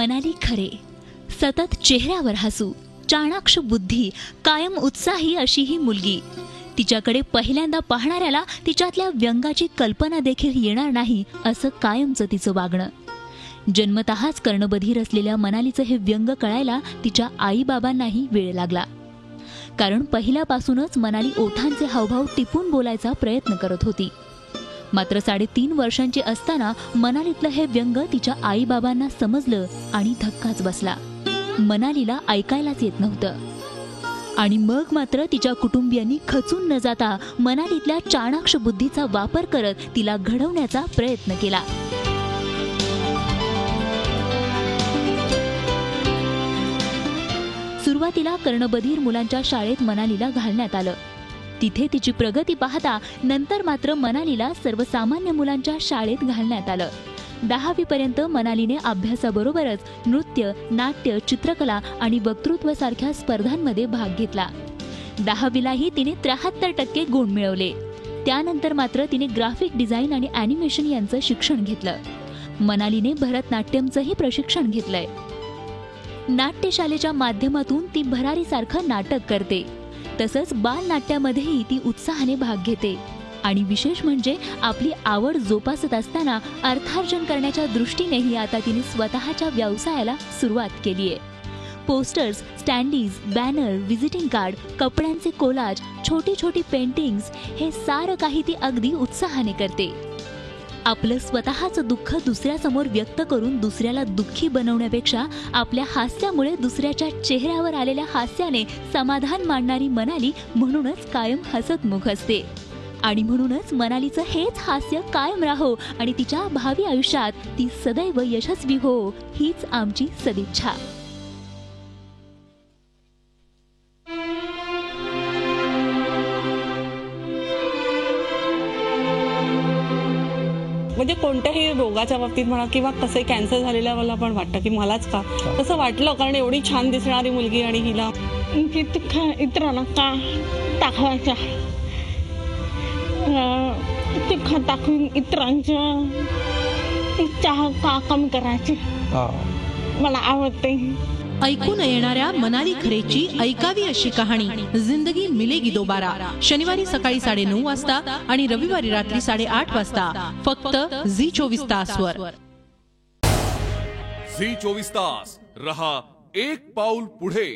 मनाली खरे, सतत चेहऱ्यावर हसू, चाणाक्ष बुद्धी, कायम उत्साही अशी ही मुलगी. तिच्याकडे पहिल्यांदा पाहणाऱ्याला तिच्यातल्या व्यंगाची कल्पना देखील येणार नाही असं कायमचं तिचं वागणं. जन्मतःच कर्णबधीर असलेल्या मनालीचं हे व्यंग कळायला तिच्या आईबाबांनाही वेळ लागला. कारण पहिल्यापासूनच मनाली ओठांचे हावभाव टिपून बोलायचा प्रयत्न करत होती. मात्र 3.5 वर्षांची असताना मनालीतलं हे व्यंग तिच्या आईबाबांना समजलं आणि धक्काच बसला. मनालीला ऐकायलाच येत नव्हतं. आणि मग मात्र तिच्या कुटुंबियांनी खचून न जाता मनालीतल्या चाणाक्ष बुद्धीचा वापर करत तिला घडवण्याचा प्रयत्न केला. सुरुवातीला कर्णबधीर मुलांच्या शाळेत मनालीला घालण्यात आलं. तिथे तिची प्रगती पाहता नंतर मात्र मनालीला सर्वसामान्य मुलांच्या शाळेत घालण्यात आलं. 10वी पर्यंत मनालीने अभ्यासाबरोबरच नृत्य, नाट्य, चित्रकला आणि वक्तृत्व सारख्या स्पर्धांमध्ये भाग घेतला. 10वीलाही तिने 73% गुण मिळवले. त्यानंतर मात्र तिने ग्राफिक डिझाईन आणि ॲनिमेशन यांचं शिक्षण घेतलं. मनालीने भरतनाट्यमचंही प्रशिक्षण घेतलंय. नाट्यशालेच्या माध्यमातून ती भरारीसारखं नाटक करते. तसंच बालनाट्यामध्येही ती उत्साहाने भाग घेते. आणि विशेष म्हणजे आपली आवड जोपासत असताना अर्थार्जन करण्याच्या दृष्टीनेही आता तिने स्वतःच्या व्यवसायाला सुरुवात केली आहे. पोस्टर्स, स्टँडीज, बॅनर, व्हिजिटिंग कार्ड, कपड्यांचे कोलाज, छोटी छोटी पेंटिंग्स हे सारं काही ती अगदी उत्साहाने करते. आपलं स्वतःचं दुःख दुसऱ्यासमोर व्यक्त करून दुसऱ्याला दुःखी बनवण्यापेक्षा आपल्या हास्यामुळे दुसऱ्याच्या चेहऱ्यावर आलेल्या हास्याने समाधान मानणारी मनाली म्हणूनच कायम हसतमुख असते. आणि म्हणूनच मनालीचं हेच हास्य कायम राहो आणि तिच्या भावी आयुष्यात ती सदैव यशस्वी हो, हीच आमची सदिच्छा. म्हणजे कोणत्याही रोगाच्या बाबतीत म्हणा किंवा कसं कॅन्सर झालेल्या मला पण वाटतं की मलाच का तसं वाटलं, कारण एवढी छान दिसणारी मुलगी आणि हिला इतरांना का दाखवायच्या, तिखट दाखवून इतरांच्या इच्छा का कमी करायची मला आवडते. ऐकू न येणाऱ्या मनाली खरेची ऐकावी अशी कहाणी जिंदगी मिलेगी दोबारा, शनिवारी सकाळी 9:30 वाजता आणि रविवारी रात्री 8:30 वाजता फक्त झी24 तासवर. झी24 तास रहा एक पाऊल पुढे.